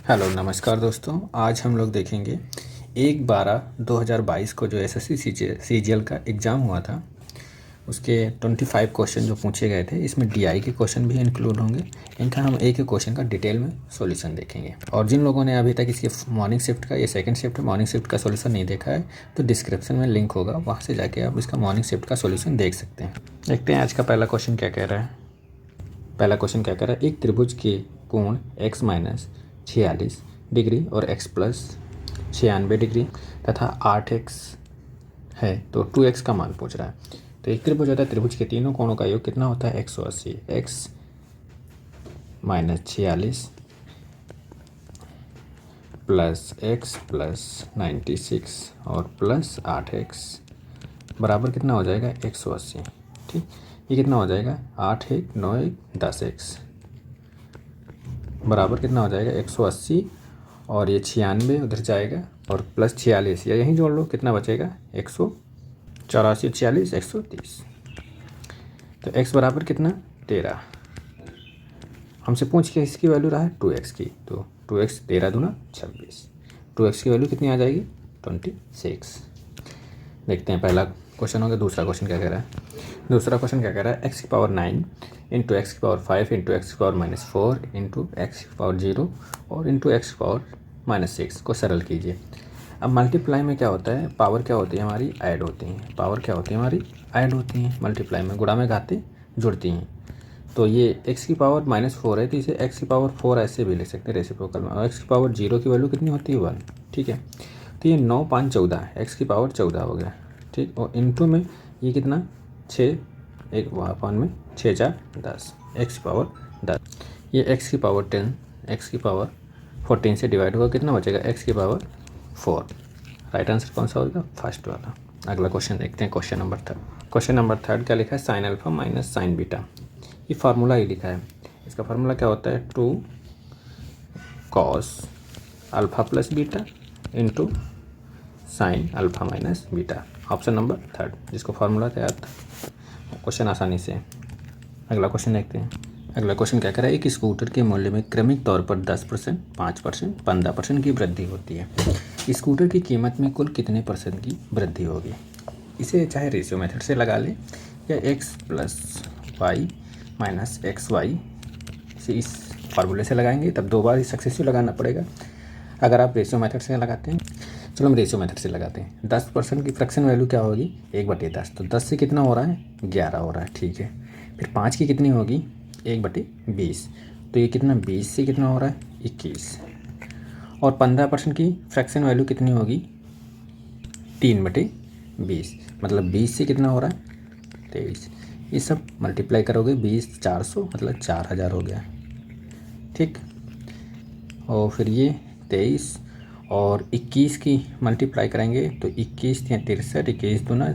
Hello नमस्कार दोस्तों। आज हम लोग देखेंगे 1/12/2022 को जो एसएससी सीजीएल का एग्ज़ाम हुआ था उसके 25 क्वेश्चन जो पूछे गए थे। इसमें डीआई के क्वेश्चन भी इंक्लूड होंगे। इनका हम एक एक क्वेश्चन का डिटेल में सॉल्यूशन देखेंगे। और जिन लोगों ने अभी तक इसके मॉर्निंग शिफ्ट का या सेकंड शिफ्ट मॉर्निंग शिफ्ट का सॉल्यूशन नहीं देखा है तो डिस्क्रिप्शन में लिंक होगा, वहाँ से जाके आप इसका मॉर्निंग शिफ्ट का सॉल्यूशन देख सकते हैं। देखते हैं आज का पहला क्वेश्चन क्या कह रहा है। पहला क्वेश्चन क्या कह रहा है, एक त्रिभुज के कोण x माइनस 46 डिग्री और x प्लस 96 डिग्री तथा 8x है तो 2x का मान पूछ रहा है। तो एक त्रिभुज होता है, त्रिभुज के तीनों कोणों का योग कितना होता है 180। x minus 46 plus x plus 96 और प्लस 8x बराबर कितना हो जाएगा 180। ठीक, ये कितना हो जाएगा 8 1 9 1 10x बराबर कितना हो जाएगा 180 और ये 96 उधर जाएगा और प्लस 46 या यहीं जोड़ लो, कितना बचेगा 184 46 130। तो x बराबर कितना 13। हमसे पूछ के इसकी वैल्यू रहा है 2x की, तो 2x 13 दूना 26, 2x की वैल्यू कितनी आ जाएगी 26। देखते हैं पहला क्वेश्चन हो गया। दूसरा क्वेश्चन क्या कह रहा है, दूसरा क्वेश्चन क्या कह रहा है, x की पावर 9 इंटू एक्स की पावर 5 इंटू एक्स की पावर -4 इंटू एक्स की पावर 0 और इंटू एक्स की पावर -6 को सरल कीजिए। अब मल्टीप्लाई में क्या होता है, पावर क्या होती है हमारी ऐड होती हैं, पावर क्या होती है हमारी ऐड होती हैं। मल्टीप्लाई में गुणा में घाते जुड़ती हैं। तो ये x की पावर -4 है तो इसे x की पावर 4 ऐसे भी लिख सकते हैं रेसिप्रोकल में। और x की पावर 0 की वैल्यू कितनी होती है 1। ठीक है, तो ये 9 5 14 x की पावर 14 हो गया। ठीक, और इंटू में ये कितना 6 एक अपन में 6 4 10 x की पावर 10। ये x की पावर 10 x की पावर 14 से डिवाइड होगा, कितना बचेगा x की पावर 4। राइट आंसर कौन सा होगा फर्स्ट वाला। अगला क्वेश्चन देखते हैं, क्वेश्चन नंबर 3। क्वेश्चन नंबर 3 क्या लिखा है, sine alpha minus sign beta. ये फार्मूला ही लिखा है। इसका फार्मूला क्या होता है 2 cos alpha plus beta into sine alpha minus beta. Option number 3 जिसको फार्मूला तैयार था, क्वेश्चन आसानी से। अगला क्वेश्चन देखते हैं। अगला क्वेश्चन क्या कह रहा है, एक स्कूटर के मूल्य में क्रमिक तौर पर 10%, 5%, 15% की वृद्धि होती है। स्कूटर की कीमत में कुल कितने परसेंट की वृद्धि होगी। इसे चाहे रेशियो मेथड से लगा लें या x plus y minus x y से इस फार्मूले से लगाएंगे, तब 2 बार ही सक्सेसिव लगाना पड़ेगा। अगर आप रेशियो मेथड से लगाते हैं, चलो हम रेशियो मेथड से लगाते हैं। 10% की फ्रैक्शन वैल्यू क्या होगी 1/10, तो 10 से कितना हो रहा है 11 हो रहा है। ठीक है, फिर 5 की कितनी होगी 1/20, तो ये कितना 20 से कितना हो रहा है 21। और 15% की फ्रैक्शन वैल्यू कितनी होगी 3/20, मतलब 20 से कितना हो रहा है 23। ये सब मल्टीप्लाई करोगे 20 400 मतलब 4000 हो गया। ठीक, और फिर ये 23 और 21 की मल्टीप्लाई करेंगे तो 21 या 63, 21 दूना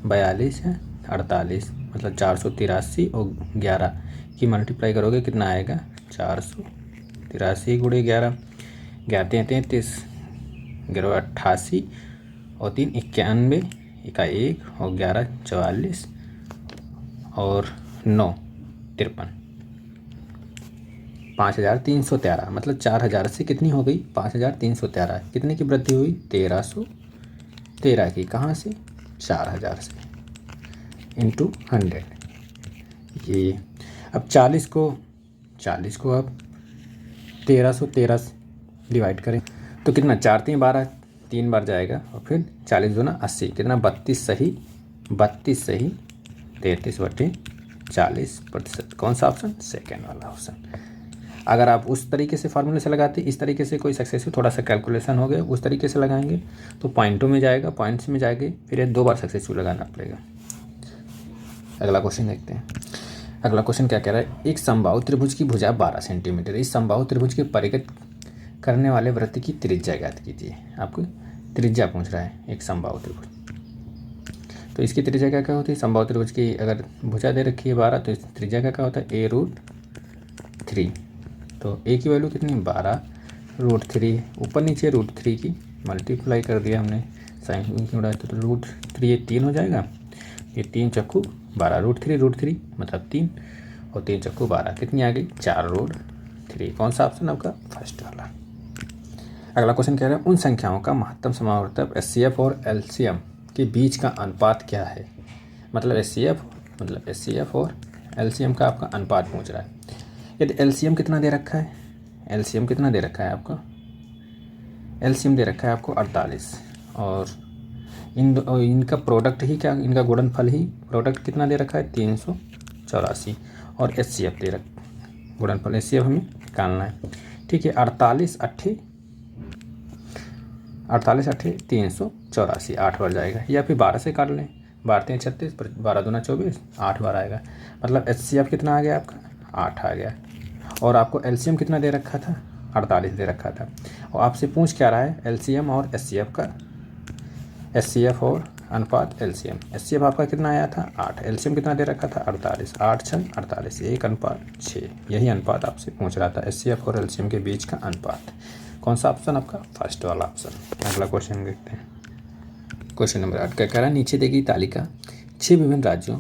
42 है 48, मतलब 483 और 11 की मल्टीप्लाई करोगे कितना आएगा 483 गुणे 11, 11 33, 11 88 और 3 91, का 1 और 11 44 और 9 53, 5313, मतलब 4000 से कितनी हो गई 5313। कितने की वृद्धि हुई 1313 की, कहाँ से 4000 से इंटू 100। ये अब 40 को अब 1313 डिवाइड करें तो कितना 4 3 12, 3 बार जाएगा और फिर 40 दूना 80, कितना 32 सही 33/40%। कौन सा ऑप्शन सेकेंड वाला ऑप्शन। अगर आप उस तरीके से फार्मूले से लगाते, इस तरीके से कोई सक्सेसिव थोड़ा सा कैलकुलेशन हो गया उस तरीके से लगाएंगे तो पॉइंटों में जाएगा, पॉइंट्स में जाएंगे, फिर 2 बार सक्सेसिव लगाना पड़ेगा। अगला क्वेश्चन देखते हैं। अगला क्वेश्चन क्या कह रहा है, एक समबाहु त्रिभुज की भुजा 12 सेंटीमीटर, इस समबाहु त्रिभुज के परिगत करने वाले वृत्त की त्रिज्या ज्ञात कीजिए। आपको त्रिज्या पूछ रहा है एक समबाहु त्रिभुज, तो इसकी त्रिज्या क्या क्या होती है। समबाहु त्रिभुज की अगर भुजा दे रखी है 12 तो इस त्रिज्या क्या क्या होता है a√3। तो a की वैल्यू कितनी 12√3, ऊपर नीचे √3 की मल्टीप्लाई कर दिया हमने, साइन की उड़ाए तो √3 ये 3 हो जाएगा, ये 3 चक्कू 12, √3 मतलब 3 और 3 चक्कू 12, कितनी आ गई 4√3। कौन सा ऑप्शन आपका फर्स्ट वाला। अगला क्वेश्चन कह रहा है उन संख्याओं का महत्तम समावर्तक एचसीएफ और एलसीएम के बीच का अनुपात क्या है। मतलब एचसीएफ और एलसीएम का आपका अनुपात पूछ रहा है। यदि एलसीएम कितना दे रखा है, एलसीएम कितना दे रखा है आपका, एलसीएम दे रखा है आपको 48 और इनका प्रोडक्ट ही क्या, इनका गुणनफल ही प्रोडक्ट कितना दे रखा है 384 और एचसीएफ दे रखा, गुणनफल एचसीएफ हमें निकालना है। ठीक है, 48 अट्ठे 384, 8 बार जाएगा, या फिर 12 से काट लें, 12 3 36, 12 दूना 24, 8 बार आएगा। मतलब एचसीएफ कितना आ गया आपका 8 आ गया। और आपको एलसीएम कितना दे रखा था 48 दे रखा था। और आपसे पूछ क्या रहा है एलसीएम और एचसीएफ का, एचसीएफ और अनुपात एलसीएम। एचसीएफ आपका कितना आया था 8, एलसीएम कितना दे रखा था 48, 8 6 48, 1:6। यही अनुपात आपसे पूछ रहा था, एचसीएफ और एलसीएम के बीच का अनुपात। कौन सा ऑप्शन आपका, फर्स्ट वाला ऑप्शन। अगला क्वेश्चन देखते हैं, क्वेश्चन नंबर 8 क्या कह रहा है, नीचे दी गई तालिका 6 विभिन्न राज्यों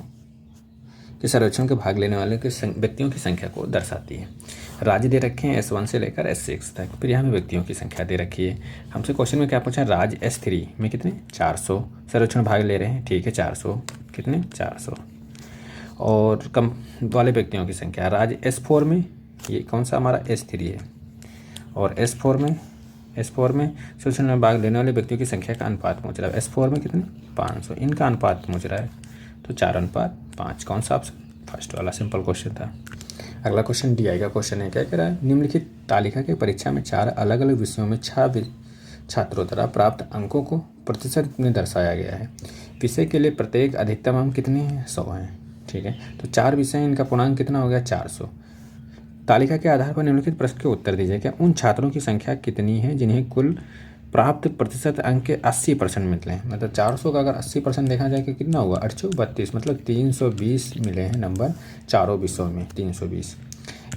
के सर्वेक्षण के भाग लेने वाले के व्यक्तियों की संख्या को दर्शाती है। राज्य दे रखे हैं S1 से लेकर S6 तक, फिर यहाँ पे व्यक्तियों की संख्या दे रखी है। हमसे क्वेश्चन में क्या पूछा, राज्य S3 में कितने 400 सर्वेक्षण भाग ले रहे हैं। ठीक है, 400 कितने 400। और कम वाले व्यक्तियों की संख्या, राज्य S4 में ये कौन सा हमारा S3 है, और S4 में सर्वेक्षण में भाग लेने वाले व्यक्तियों की संख्या का अनुपात पूछ रहा है। S4 में कितने 500, इनका अनुपात पूछ रहा है, तो 4:5। कौन सा ऑप्शन, फर्स्ट वाला। सिंपल क्वेश्चन था। अगला क्वेश्चन DI का क्वेश्चन है, क्या कह रहा है, निम्नलिखित तालिका के परीक्षा में 4 अलग अलग विषयों में 6 छात्रों द्वारा प्राप्त अंकों को प्रतिशत में दर्शाया गया है। विषय के लिए प्रत्येक अधिकतम अंक कितने हैं 100 हैं। ठीक है, तो 4 विषय, इनका पूर्णांक कितना हो गया 400। तालिका के आधार पर निम्नलिखित प्रश्न के उत्तर दीजिए। क्या उन छात्रों की संख्या कितनी है जिन्हें कुल प्राप्त प्रतिशत अंक के 80% मिलते हैं। मतलब 400 का अगर 80% देखा जाए कि कितना हुआ 832, मतलब 320 मिले हैं नंबर चारों विषयों में 320।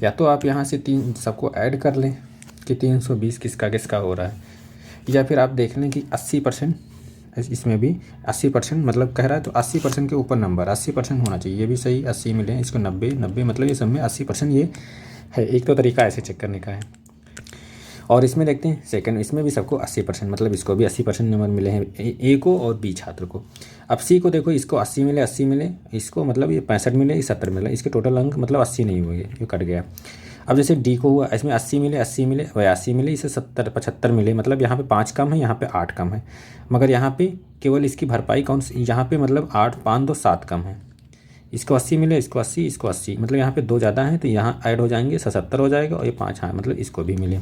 या तो आप यहाँ से तीन सबको ऐड कर लें कि 320 किसका किसका हो रहा है, या फिर आप देख लें कि 80%, इसमें भी 80% मतलब कह रहा है तो 80% के ऊपर नंबर 80% होना चाहिए। ये भी सही 80 मिले हैं, इसको 90 मतलब ये सब में 80% ये है। एक तो तरीका ऐसे चेक करने का है। और इसमें देखते हैं सेकंड, इसमें भी सबको 80%, मतलब इसको भी 80% नंबर मिले हैं ए को और बी छात्र को। अब सी को देखो, इसको 80 मिले, इसको मतलब ये 65 मिले, ये 70 मिले, इसके टोटल अंक मतलब 80 नहीं हुए, ये कट गया। अब जैसे डी को हुआ, इसमें 80 मिले 82 मिले, इसे 70 75 मिले, मतलब यहाँ पे 5 कम है, यहाँ पे 8 कम है। मगर यहाँ पे केवल इसकी भरपाई कौन सी, यहाँ पे मतलब 8 5 2 7 कम है। इसको 80 मिले, इसको 80, मतलब यहाँ पे 2 ज़्यादा हैं तो यहाँ ऐड हो जाएंगे, 77 हो जाएगा, और ये 5 हाँ मतलब इसको भी मिले।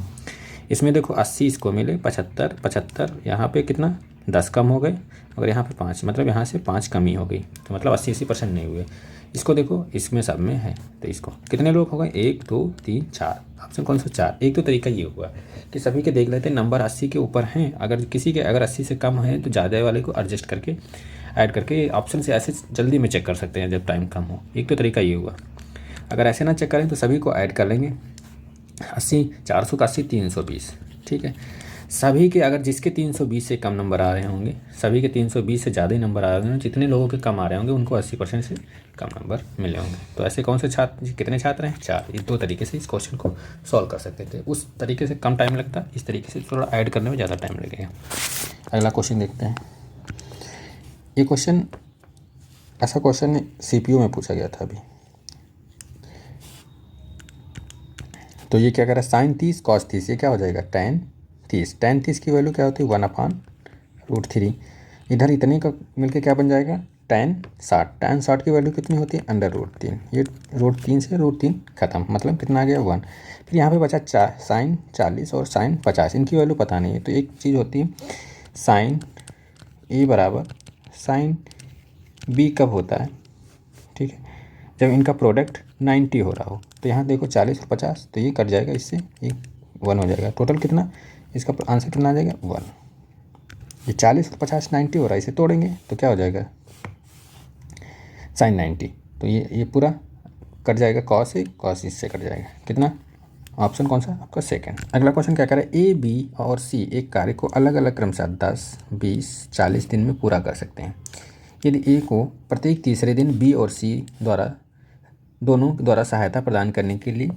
इसमें देखो 80 इसको मिले, 75 यहाँ पे कितना 10 कम हो गए, मगर यहाँ पे 5, मतलब यहाँ से 5 कमी हो गई, तो मतलब 80% नहीं हुए। इसको देखो, इसमें सब में है, तो इसको कितने लोग हो गए 1 2 3 4, ऑप्शन कौन सा 4। एक तो तरीका ये हुआ कि सभी के देख लेते हैं नंबर 80 के ऊपर हैं, अगर किसी के अगर 80 से कम है तो ज़्यादा वाले को एडजस्ट करके ऐड करके ऑप्शन से ऐसे जल्दी में चेक कर सकते हैं जब टाइम कम हो। एक तो तरीका ये हुआ। अगर ऐसे ना चेक करें तो सभी को ऐड कर लेंगे, 80 400 का 80 320। ठीक है, सभी के अगर जिसके 320 से कम नंबर आ रहे होंगे, सभी के 320 से ज़्यादा ही नंबर आ रहे होंगे, जितने लोगों के कम आ रहे होंगे उनको 80% से कम नंबर मिले होंगे। तो ऐसे कौन से छात्र, कितने छात्र हैं 4। ये 2 तरीके से इस क्वेश्चन को सॉल्व कर सकते थे। उस तरीके से कम टाइम लगता, इस तरीके से थोड़ा ऐड करने में ज़्यादा टाइम लगेगा। अगला क्वेश्चन देखते हैं। ये क्वेश्चन, ऐसा क्वेश्चन CPU में पूछा गया था अभी। तो ये क्या कर रहा है, साइन 30 कॉस 30, ये क्या हो जाएगा tan 30। tan 30 की वैल्यू क्या होती है 1/√3। इधर इतने का मिलके क्या बन जाएगा tan 60। tan 60 की वैल्यू कितनी होती है √3। ये √3 से √3 खत्म, मतलब कितना आ गया 1। फिर यहाँ पे बचा साइन 40 और साइन 50, इनकी वैल्यू पता नहीं है। तो एक चीज़ होती है साइन A बराबर साइन B कब होता है, ठीक है, जब इनका प्रोडक्ट 90 हो रहा हो। तो यहाँ देखो 40 और 50, तो ये कट जाएगा, इससे ये 1 हो जाएगा। टोटल कितना, इसका आंसर कितना आ जाएगा 1। ये 40 और 50 90 हो रहा है, इसे तोड़ेंगे तो क्या हो जाएगा साइन 90। तो ये पूरा कट जाएगा, कॉस इससे कट जाएगा, कितना, ऑप्शन कौन सा आपका सेकंड। अगला क्वेश्चन क्या करे, A B और C एक कार्य को अलग अलग क्रमशः 10 20 40 दिन में पूरा कर सकते हैं। यदि A को प्रत्येक तीसरे दिन B और C दोनों द्वारा सहायता प्रदान करने के लिए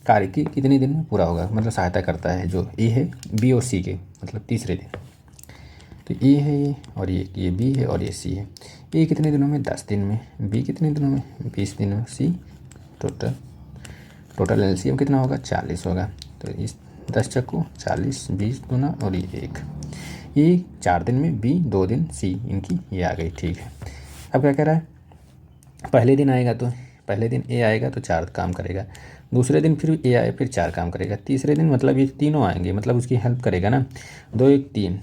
कार्य की कितने दिन में पूरा होगा, मतलब सहायता करता है जो ए है बी और सी के, मतलब तीसरे दिन। तो ए है ये और ये बी है और ये सी है। ए कितने दिनों में, 10 दिन में। बी कितने दिनों में, 20 दिन में। सी टोटल एलसीएम कितना होगा, 40 होगा। तो इस 10 चक्कू 40, 20 दूना और ये 1। ये 4 दिन में, बी 2 दिन, सी इनकी ये आ गई। ठीक है, अब क्या कह रहा है, पहले दिन आएगा तो पहले दिन ए आएगा तो 4 काम करेगा, दूसरे दिन फिर ए आए फिर 4 काम करेगा, तीसरे दिन मतलब ये तीनों आएंगे, मतलब उसकी हेल्प करेगा ना। 2 1 3,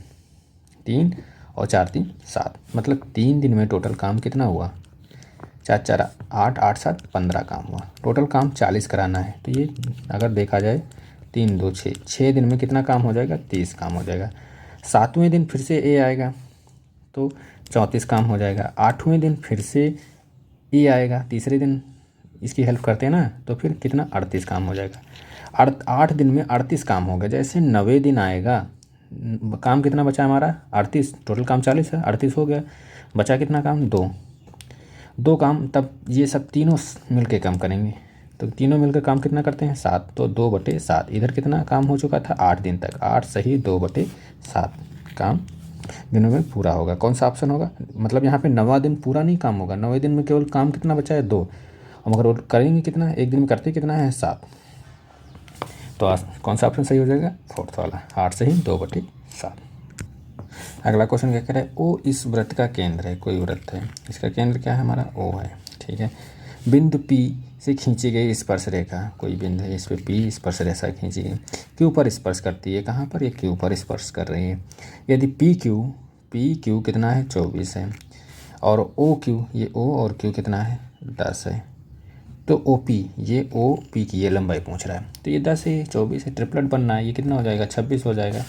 3 और 4 3 7, मतलब 3 दिन में टोटल काम कितना हुआ, 4 4 8, 8 7 15 काम हुआ। टोटल काम 40 कराना है, तो ये अगर देखा जाए 3 2 6, 6 दिन में कितना काम हो जाएगा, 30 काम हो जाएगा। 7वें दिन फिर से ए आएगा तो 34 काम हो जाएगा। 8वें दिन फिर से ई आएगा, तीसरे दिन इसकी हेल्प करते हैं ना, तो फिर कितना, 38 काम हो जाएगा। 8 दिन में 38 काम हो गया। जैसे 9वें दिन आएगा, काम कितना बचा हमारा, 38, टोटल काम 40 है, 38 हो गया, बचा कितना काम, 2 काम। तब ये सब तीनों मिलके काम करेंगे, तो तीनों मिलकर काम कितना करते हैं, 7, तो 2/7। इधर कितना काम हो चुका था, 8 दिन तक, 8 सही 2/7 काम दिनों में पूरा होगा। कौन सा ऑप्शन होगा, मतलब यहाँ पे 9वां दिन पूरा नहीं काम होगा, 9वें दिन में केवल काम कितना बचा है, 2। और मगर वो करेंगे कितना, एक दिन में करते कितना है, 7। तो कौन सा ऑप्शन सही हो जाएगा, 4th वाला, 8 सही 2/7। अगला क्वेश्चन क्या कह रहा है, ओ इस वृत्त का केंद्र है, कोई वृत्त है, इसका केंद्र क्या है हमारा, ओ है। ठीक है, बिंदु पी से खींची गई स्पर्श रेखा, कोई बिंदु है, इस पर पी स्पर्श रेखा खींची गई, क्यू पर स्पर्श करती है, कहाँ पर, ये क्यू पर स्पर्श कर रही है। यदि पी क्यू कितना है, 24 है, और ओ क्यू, ये ओ और क्यू कितना है, 10 है, तो ओ पी, ये ओ पी की ये लंबाई पूछ रहा है, तो ये 10 है, 24 है, ट्रिपलेट बनना है, ये कितना हो जाएगा, 26 हो जाएगा।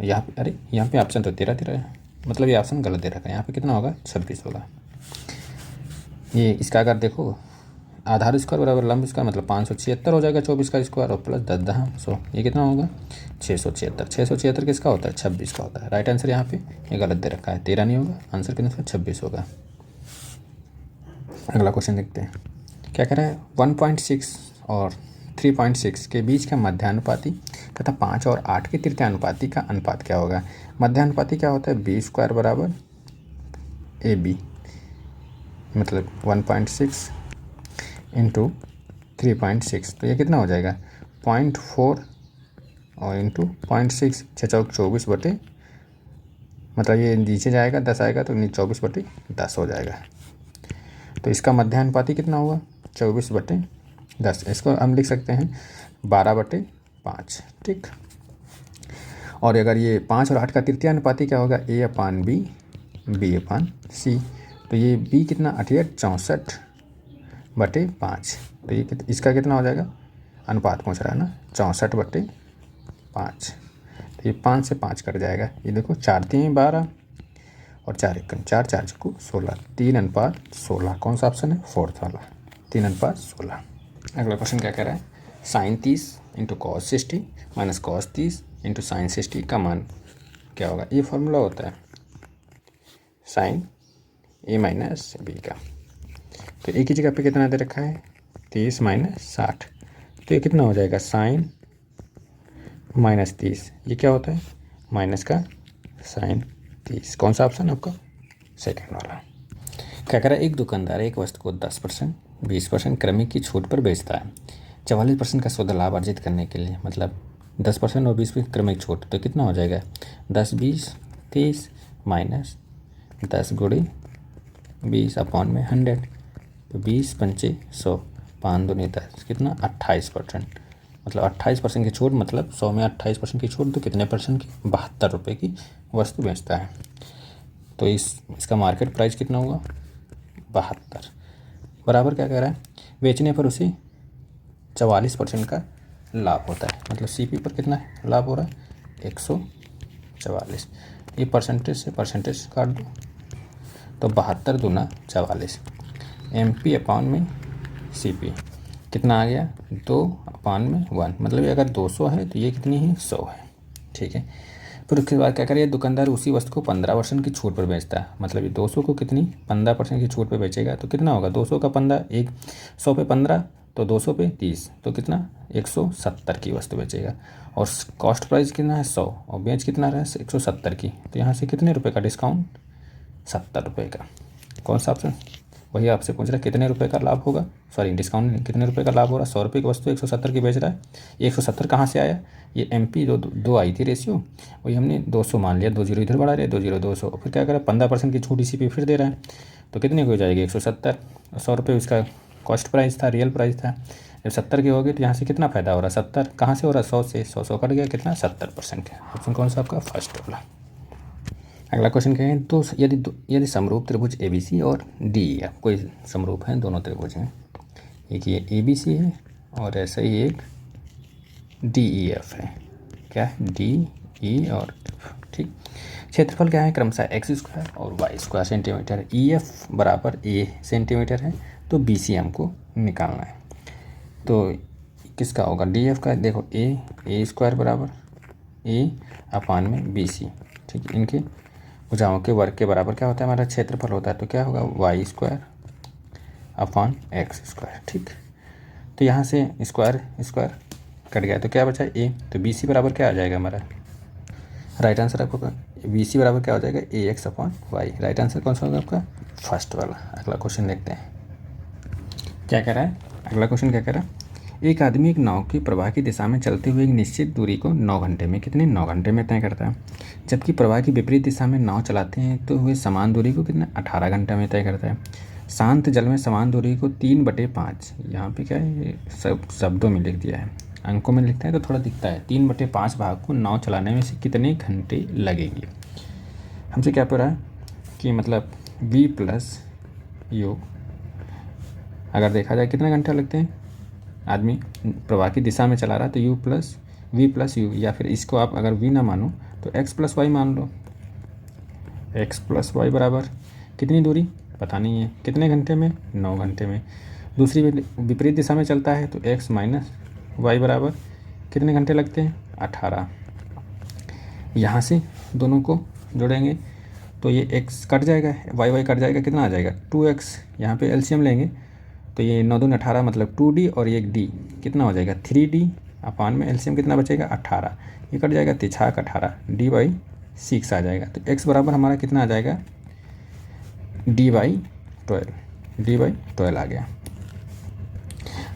यहाँ पे, अरे यहाँ पे ऑप्शन तो 13 है, मतलब ये ऑप्शन गलत दे रखा है, यहाँ पे कितना होगा, 26 होगा। ये इसका अगर देखो, आधार स्क्वायर बराबर लंब स्क्वायर, मतलब 576 हो जाएगा, 24 का स्क्वायर और प्लस 10 10 100, ये कितना होगा, 676। 676 किसका होता है, 26 का होता है। राइट आंसर यहाँ पे ये गलत दे रखा है, 13 नहीं होगा, आंसर कितना, 26 होगा। अगला क्वेश्चन देखते हैं, क्या कह रहा है, 1.6 और 3.6 के बीच का मध्यानुपाती तथा 5 और 8 के तृतीयानुपाती का अनुपात क्या होगा। मध्यानुपाती क्या होता है, बी स्क्वायर बराबर ए बी, मतलब 1.6 इंटू 3.6, तो ये कितना हो जाएगा, 0.4 और इंटू 0.6, 6 चौक 24 बटे, मतलब ये नीचे जाएगा 10 आएगा तो 24/10 हो जाएगा। तो इसका मध्यानुपाती कितना हुआ, 24/10। इसको हम लिख सकते हैं 12/5। ठीक, और अगर ये 5 और 8 का तृतीयानुपाती क्या होगा, A/B, B/C, तो ये B कितना, 88 64/5, तो ये इसका कितना हो जाएगा, अनुपात पूछ रहा है ना, 64/5, तो ये 5 से 5 कट जाएगा। ये देखो 4 3 12 और 4 1 4, 4 4 16, 3:16। कौन सा ऑप्शन है, 4th वाला, 3:16। अगला क्वेश्चन क्या कह रहा है, sin 30 into cos 60 minus cos 30 into sine 60 का मान क्या होगा। ये फॉर्मूला होता है साइन ए माइनस बी का। तो एक ही जगह पे कितना दे रखा है, 30 माइनस 60, तो ये कितना हो जाएगा, साइन माइनस 30, ये क्या होता है, माइनस का साइन 30। कौन सा ऑप्शन आपका, सेकंड वाला। क्या कह रहा है, एक दुकानदार एक वस्तु को 10%, 20% क्रमिक की छूट पर बेचता है। 44% का शुद्ध लाभ अर्जित करने के लिए, मतलब 10% और 20% क्रमिक छूट, तो कितना हो जाएगा, 10 20 30 माइनस 10 गुणे 20/100, तो 20 पंचे 100, 5 दूनी 10, कितना 28%, मतलब 28% की छूट, मतलब 100 में 28% की छूट, तो कितने परसेंट की, 72 रुपये की वस्तु बेचता है। तो इसका मार्केट प्राइस कितना हुआ, 72 बराबर क्या कह रहा है, बेचने पर उसे 44% का लाभ होता है, मतलब सीपी पर कितना लाभ हो रहा है, 144। ये परसेंटेज से परसेंटेज काट दो, तो 72 दूना 44, MP/CP कितना आ गया, 2/1, मतलब ये अगर 200 है तो ये कितनी है, 100 है। ठीक है, फिर उसके बाद क्या करें, दुकानदार उसी वस्तु को 15% की छूट पर बेचता है, मतलब ये 200 को कितनी 15% की छूट पर बेचेगा, तो कितना होगा, 200 का 15, 100 पे 15 तो 200 पे 30 तो कितना 170 की वस्तु बेचेगा। और कॉस्ट प्राइस कितना है 100 और बेच कितना रहा है 170 की। तो यहाँ से कितने रुपए का डिस्काउंट 70 रुपये का। कौन सा ऑप्शन? वही आपसे पूछ रहा है कितने रुपए का लाभ होगा, सॉरी डिस्काउंट नहीं, कितने रुपए का लाभ हो रहा है। 100 रुपये की वस्तु 170 की बेच रहा है। ये 170 कहाँ से आया? ये MP दो आई थी रेशियो, वही हमने 200 मान लिया, 2 जीरो इधर बढ़ा रहे, 2 जीरो 200, फिर क्या करा 15% की छूट इसी पे फिर दे रहा है। तो कितने की हो जाएगी 170। 100 रुपये उसका कॉस्ट प्राइस था, रियल प्राइस था। जब 70 की हो गई तो यहाँ से कितना फ़ायदा हो रहा है 70 कहाँ से हो रहा है 100 से, 100 कट गया कितना 70%। ऑप्शन कौन सा आपका फर्स्ट वाला। अगला क्वेश्चन कहें तो यदि समरूप त्रिभुज ABC और DEF, कोई समरूप हैं दोनों त्रिभुज हैं, एक ये ABC है और ऐसा ही एक DEF है। क्या है DE और F, ठीक। क्षेत्रफल क्या है क्रमशः x² और y² सेंटीमीटर। EF बराबर A सेंटीमीटर है तो BC हमको निकालना है। तो किसका होगा DF का? देखो A² बराबर A/BC, ठीक। इनके भुजाओं के वर्ग के बराबर क्या होता है हमारा क्षेत्रफल होता है। तो क्या होगा y² x², ठीक। तो यहाँ से स्क्वायर स्क्वायर कट गया तो क्या बचा A। तो BC बराबर क्या आ जाएगा हमारा, राइट आंसर आपका BC बराबर क्या हो जाएगा AX/y। राइट आंसर कौन सा होगा आपका फर्स्ट वाला। अगला क्वेश्चन देखते हैं क्या कह रहा है। अगला क्वेश्चन क्या कह रहा है, एक आदमी एक नाव की प्रवाह की दिशा में चलते हुए एक निश्चित दूरी को 9 घंटे में 9 घंटे में तय करता है, जबकि प्रवाह की विपरीत दिशा में नाव चलाते हैं तो वे समान दूरी को 18 घंटे में तय करता है। शांत जल में समान दूरी को 3/5, यहाँ पे क्या है ये सब शब्दों में लिख दिया है, अंकों में लिखता है तो थोड़ा दिखता है। 3/5 भाग को नाव चलाने में से कितने घंटे लगेंगे। हमसे क्या पढ़ा कि मतलब V + U, अगर देखा जाए कितने घंटे लगते हैं, आदमी प्रवाह की दिशा में चला रहा है तो V + U, या फिर इसको आप अगर V ना मानो तो x + y मान लो। x + y बराबर कितनी दूरी पता नहीं है, कितने घंटे में 9 घंटे में। दूसरी विपरीत दिशा में चलता है तो x - y बराबर कितने घंटे लगते हैं 18। यहाँ से दोनों को जोड़ेंगे तो ये x कट जाएगा, y कट जाएगा, कितना आ जाएगा 2x। यहाँ पे LCM लेंगे तो ये 9 दूनी 18 मतलब 2D और ये एक D कितना हो जाएगा 3D अपान में LCM कितना बचेगा 18, ये कट जाएगा 3×6 = 18, D/6 आ जाएगा। तो x बराबर हमारा कितना आ जाएगा D/12 आ गया।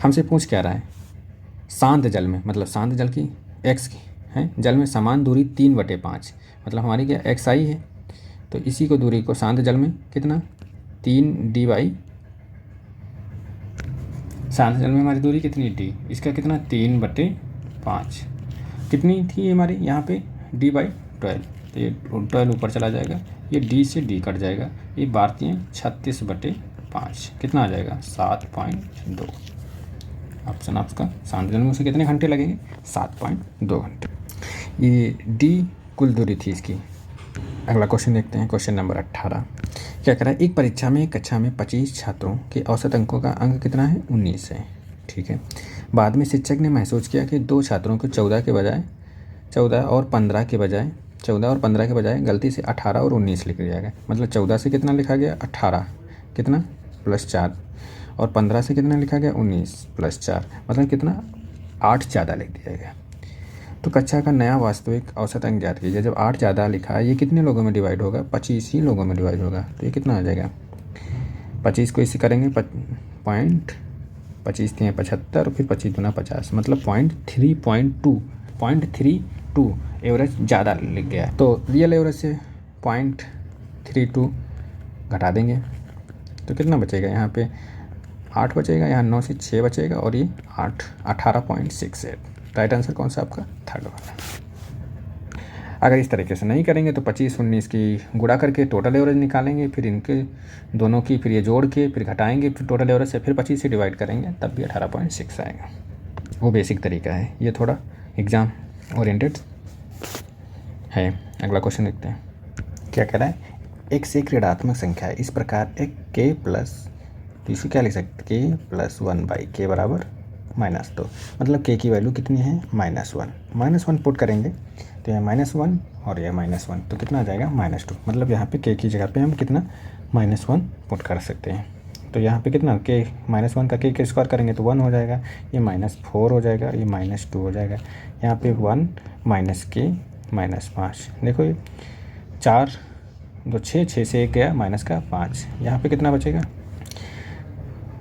हमसे पूछ क्या रहा है, शांत जल में मतलब शांत जल की x की है जल में समान दूरी 3/5 मतलब हमारी क्या xi है, तो इसी को दूरी को शांत जल में कितना 3D शांत जल में हमारी दूरी कितनी D, इसका कितना 3/5 कितनी थी हमारी यहाँ पे D/12, तो ये 12 ऊपर चला जाएगा, ये D से D कट जाएगा, ये भारतीय 36/5 कितना आ जाएगा 7.2। ऑप्शन आपका शांत जल में उसे कितने घंटे लगेंगे 7.2 घंटे। ये D कुल दूरी थी इसकी। अगला क्वेश्चन देखते हैं, क्वेश्चन नंबर 18 क्या कह रहा है, एक परीक्षा में कक्षा में 25 छात्रों के औसत अंकों का अंक कितना है 19 है, ठीक है। बाद में शिक्षक ने महसूस किया कि 2 छात्रों को 14 और 15 के बजाय गलती से 18 और 19 लिख दिया गया। मतलब 14 से कितना लिखा गया 18 कितना +4 और 15 से कितना लिखा गया 19 +4 मतलब कितना 8 ज़्यादा लिख दिया गया। तो कक्षा का नया वास्तविक औसत अंक ज्ञात कीजिए। जब 8 ज़्यादा लिखा है ये कितने लोगों में डिवाइड होगा 25 ही लोगों में डिवाइड होगा, तो ये कितना आ जाएगा 25 को इससे करेंगे 25 × 75 और फिर 25 × 50 मतलब 0.32 एवरेज ज़्यादा लिख गया है। तो रियल एवरेज से 0.32 घटा देंगे तो कितना बचेगा, यहाँ पे 8 बचेगा, यहाँ 9 से 6 बचेगा और ये 18.68। राइट आंसर कौन सा आपका थर्ड वाला। अगर इस तरीके से नहीं करेंगे तो 25-19 की गुणा करके टोटल एवरेज निकालेंगे, फिर इनके दोनों की फिर ये जोड़ के फिर घटाएंगे, फिर टोटल एवरेज से फिर 25 से डिवाइड करेंगे तब भी 18.6 आएगा। वो बेसिक तरीका है, ये थोड़ा एग्ज़ाम ओरिएंटेड है। अगला क्वेश्चन देखते हैं क्या कह रहा है, x एक ऋणात्मक संख्या है, इस प्रकार एक k प्लस, तो इसको क्या लिख सकते k + 1/k बराबर -2 मतलब k की वैल्यू कितनी है -1 पुट करेंगे तो यह -1 और यह -1 तो कितना आ जाएगा -2 मतलब यहाँ पे k की जगह पे हम कितना -1 पुट कर सकते हैं। तो यहाँ पे कितना के -1 का के स्क्वायर करेंगे तो 1 हो जाएगा, ये -4 हो जाएगा, ये -2 हो जाएगा, यहाँ पे 1 के -5। देखो ये 4 2 6 6 से 1 गया -5, यहाँ पे कितना बचेगा,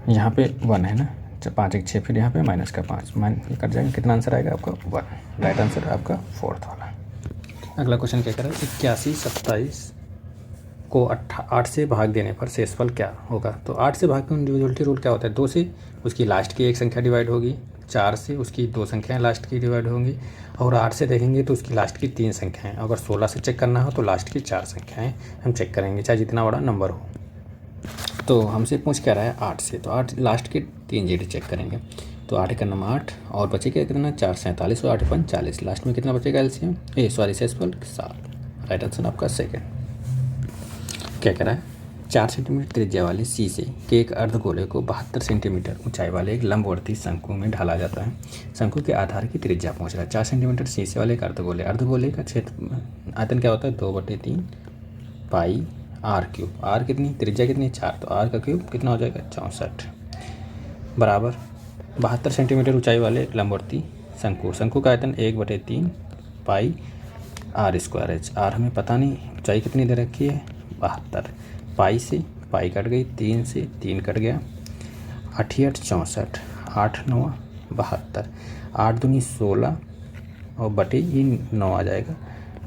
यहाँ पे 1 है ना, 5 1 6, फिर यहाँ पे -5 ये कट जाएगा, कितना आंसर आएगा आपका 1। राइट आंसर आपका 4th वाला। अगला क्वेश्चन क्या करें, 81 27 को 8 से भाग देने पर शेषफल क्या होगा। तो 8 से भाग का इंडिविजुअलिटी रूल क्या होता है, 2 से उसकी लास्ट की एक संख्या डिवाइड होगी, 4 से उसकी 2 संख्याएं लास्ट की डिवाइड होंगी, और 8 से देखेंगे तो उसकी लास्ट की 3 संख्याएं। अगर 16 से चेक करना हो तो लास्ट की 4 संख्याएं हम चेक करेंगे, चाहे जितना बड़ा नंबर हो। तो हमसे पूछ क्या रहा है 8 से, तो 8 लास्ट के 3 जीरो चेक करेंगे, तो 8 का नंबर 8 और बचेगा कितना 4 47 और 8 5 40, लास्ट में कितना बचेगा एलसीएम शेषफल 7। राइट आंसर आपका सेकेंड। क्या कह रहा है, 4 सेंटीमीटर त्रिज्या वाले शीशे के एक अर्धगोले को 72 सेंटीमीटर ऊंचाई वाले एक लंबवर्ती शंकु में ढाला जाता है। शंकु के आधार की त्रिज्या पूछ रहा है। 4 सेंटीमीटर शीशे वाले एक अर्धगोले का क्षेत्र आयतन क्या होता है 2/3 पाई आर क्यूब। आर कितनी, त्रिज्या कितनी 4, तो आर का क्यूब कितना हो जाएगा 64 बराबर 72 सेंटीमीटर ऊंचाई वाले एक लंबवर्ती शंकु का आयतन 1/3 पाई आर स्क्वायर है। आर हमें पता नहीं, ऊंचाई कितनी दे रखी है 72, पाई से पाई कट गई, 3 से 3 कट गया, 8 8 64, 8 9 72, 8 दूनी 16 और बटे ये 9 आ जाएगा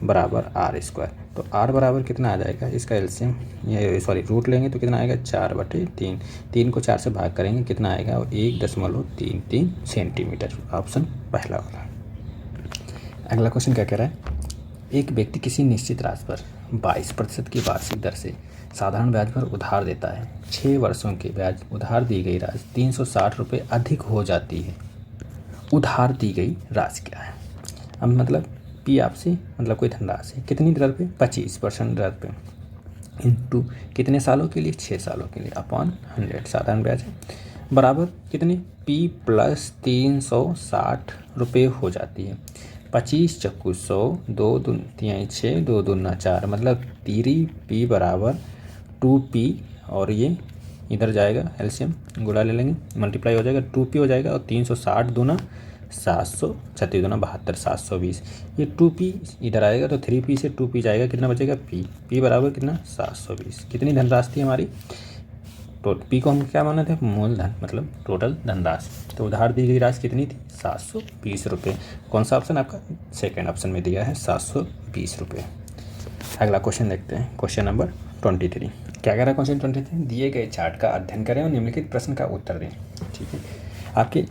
बराबर आर स्क्वायर। तो आर बराबर कितना आ जाएगा, इसका एलसीएम ये रूट लेंगे तो कितना आएगा 4/3, 3 को 4 से भाग करेंगे कितना आएगा 1.33 सेंटीमीटर। ऑप्शन पहला वाला। अगला क्वेश्चन क्या कह रहा है, एक व्यक्ति किसी निश्चित राशि पर 22% की वार्षिक दर से साधारण ब्याज पर उधार देता है। 6 वर्षों के ब्याज उधार दी गई राशि 360 रुपये अधिक हो जाती है। उधार दी गई राशि क्या है, अब मतलब पी आपसे मतलब कोई धनराशि कितनी दर पे 25% दर पे, इंटू कितने सालों के लिए 6 सालों के लिए, अपॉन 100 साधारण ब्याज है, बराबर कितनी पी प्लस 360 रुपये हो जाती है। 25 चक्कू 100, 2 दून 3 6, 2 दूना 4, मतलब 3 पी बराबर 2p, और ये इधर जाएगा एलसीएम गुणा ले लेंगे, मल्टीप्लाई हो जाएगा 2p हो जाएगा, और 360 दूना 700, 36 दूना 72, 720, ये 2p इधर आएगा तो 3p से 2p जाएगा, कितना बचेगा p बराबर कितना 720। कितनी धनराशि थी हमारी, तो पी को हम क्या माना थे मूलधन, मतलब टोटल धनराशि। तो उधार दी गई राशि कितनी थी 720 रुपये। कौन सा ऑप्शन आपका सेकेंड ऑप्शन में दिया है 720 रुपये। अगला क्वेश्चन देखते हैं, क्वेश्चन नंबर 23। क्या कह रहा है क्वेश्चन 23, दिए गए चार्ट का अध्ययन करें और निम्नलिखित प्रश्न का उत्तर दें। ठीक है, आपके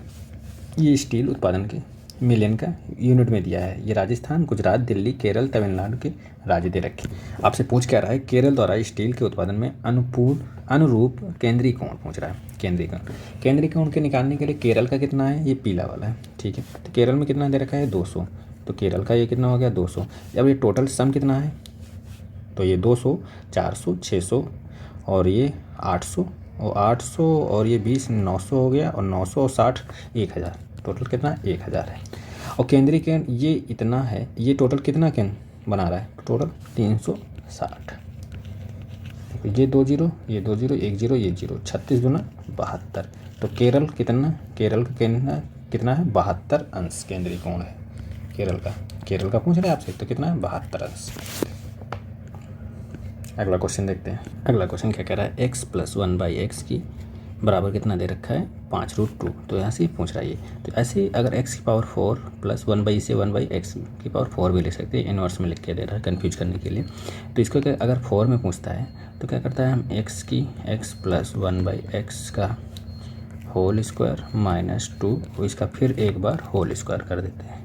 ये स्टील उत्पादन के मिलियन का यूनिट में दिया है, ये राजस्थान, गुजरात, दिल्ली, केरल, तमिलनाडु के राज्य दे रखे। आपसे पूछ क्या रहा है, केरल द्वारा स्टील के उत्पादन में अनुरूप केंद्रीय कोण पूछ रहा है। केंद्रीय कोण के निकालने के लिए केरल का कितना है, ये पीला वाला है। ठीक है, तो केरल में कितना दे रखा है 200, तो केरल का ये कितना हो गया 200। अब ये टोटल सम कितना है, तो ये 200 400 600 और ये 800 और ये 20 900 हो गया, और 900 और 60 1000, टोटल कितना 1000 है। और केंद्रीय केंद्र ये इतना है, ये टोटल कितना केंद्र बना रहा है, टोटल 360। ये 2 0 ये 2 0 1 0 ये 0, 36 दूना 72। तो केरल का केंद्र कितना है 72 अंश केंद्रीय कोण है केरल का पूछ रहे हैं आपसे, तो कितना है 72 अंश। अगला क्वेश्चन देखते हैं। अगला क्वेश्चन क्या कह रहा है, x + 1/x की बराबर कितना दे रखा है 5√2, तो यहाँ से पूछ रहा है ये। तो ऐसे अगर x की पावर 4 + 1/, से 1/x की पावर 4 भी लिख सकते हैं, इनवर्स में लिख के दे रहा है कन्फ्यूज करने के लिए। तो इसको क्या, अगर 4 में पूछता है तो क्या करता है हम x + 1/x का होल स्क्वायर -2, इसका फिर एक बार होल स्क्वायर कर देते हैं,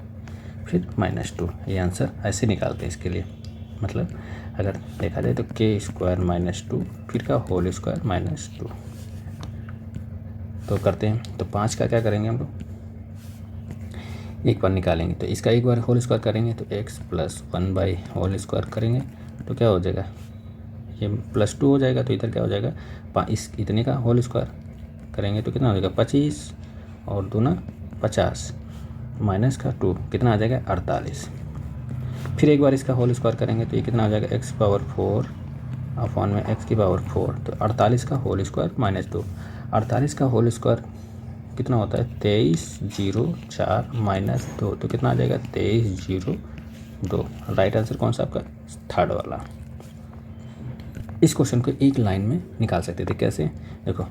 फिर -2, ये आंसर ऐसे निकालते हैं इसके लिए। मतलब अगर देखा जाए तो k² -2 फिर का होल स्क्वायर -2, तो करते हैं। तो 5 का क्या करेंगे हम लोग, एक बार निकालेंगे, तो इसका एक बार होल स्क्वायर करेंगे तो x + 1/, होल स्क्वायर करेंगे तो क्या हो जाएगा, ये +2 हो जाएगा, तो इधर क्या हो जाएगा इस इतने का होल स्क्वायर करेंगे तो कितना हो जाएगा 25 और दूना 50 माइनस का 2 कितना आ जाएगा 48। फिर एक बार इसका होल स्क्वायर करेंगे तो ये कितना आ जाएगा x⁴ अपॉन में x की पावर 4, तो 48 का होल स्क्वायर माइनस 2। 48 का होल स्क्वायर कितना होता है 2304 माइनस 2, तो कितना आ जाएगा 2302। राइट आंसर कौन सा आपका, थर्ड वाला। इस क्वेश्चन को एक लाइन में निकाल सकते थे, कैसे, देखो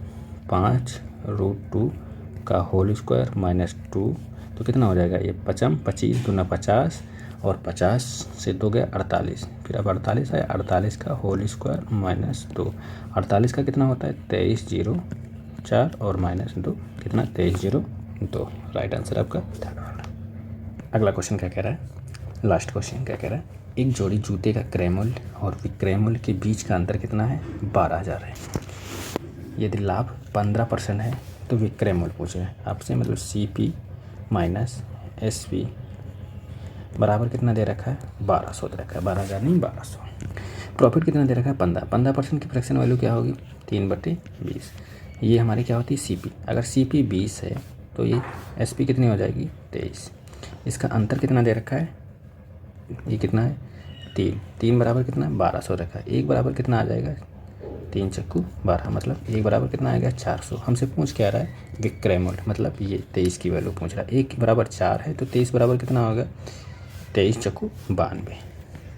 5√2 का होल स्क्वायर माइनस 2, तो कितना हो जाएगा ये 25 दूना 50 और 50 से 2 गया 48, फिर अब 48 है, 48 का होल स्क्वायर माइनस 2। 48 का कितना होता है 2304 और माइनस 2 कितना 2302। राइट आंसर आपका थर्ड वाला। अगला क्वेश्चन क्या कह रहा है, लास्ट क्वेश्चन क्या कह रहा है, एक जोड़ी जूते का क्रय मूल्य और विक्रय मूल्य के बीच का अंतर कितना है 12,000 है। यदि लाभ 15% है तो विक्रय मूल्य पूछे आपसे, मतलब CP माइनस SP बराबर कितना दे रखा है 1200 दे रखा है, 12,000 नहीं 1200। प्रॉफिट कितना दे रखा है 15% की फ्रैक्शन वैल्यू क्या होगी 3/20। ये हमारी क्या होती है CP। अगर CP 20 है तो ये SP कितनी हो जाएगी 23। इसका अंतर कितना दे रखा है, ये कितना है 3 बराबर कितना 1200 रखा है। एक बराबर कितना आ जाएगा 3 चक्कू 12, मतलब एक बराबर कितना आएगा 400। हमसे पूछ क्या रहा है विक्रय मूल्य, मतलब ये 23 की वैल्यू पूछ रहा है। एक बराबर 4 है तो 23 बराबर कितना होगा 23 चक्कू 92,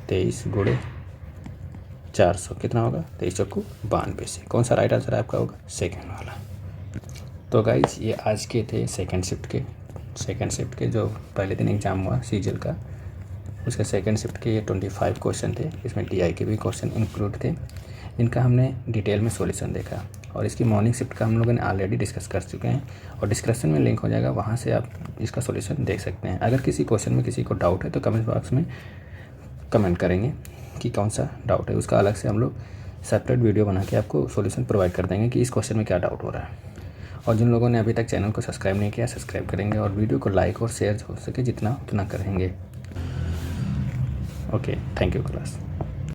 23 गुणे 400 कितना होगा 23 चक्कू 92 से कौन सा राइट आंसर आपका होगा सेकेंड वाला। तो गाइज ये आज के थे सेकेंड शिफ्ट के जो पहले दिन एग्ज़ाम हुआ सीजीएल का, उसके सेकेंड शिफ्ट के ये 25 क्वेश्चन थे। इसमें DI के भी क्वेश्चन इंक्लूड थे, इनका हमने डिटेल में सॉल्यूशन देखा। और इसकी मॉर्निंग शिफ्ट का हम लोगों ने ऑलरेडी डिस्कस कर चुके हैं और डिस्क्रिप्शन में लिंक हो जाएगा, वहाँ से आप इसका सॉल्यूशन देख सकते हैं। अगर किसी क्वेश्चन में किसी को डाउट है तो कमेंट बॉक्स में कमेंट करेंगे कि कौन सा डाउट है, उसका अलग से हम लोग सेपरेट वीडियो बना के आपको सॉल्यूशन प्रोवाइड कर देंगे कि इस क्वेश्चन में क्या डाउट हो रहा है। और जिन लोगों ने अभी तक चैनल को सब्सक्राइब नहीं किया सब्सक्राइब करेंगे और वीडियो को लाइक और शेयर हो सके जितना उतना करेंगे। Okay, thank you class.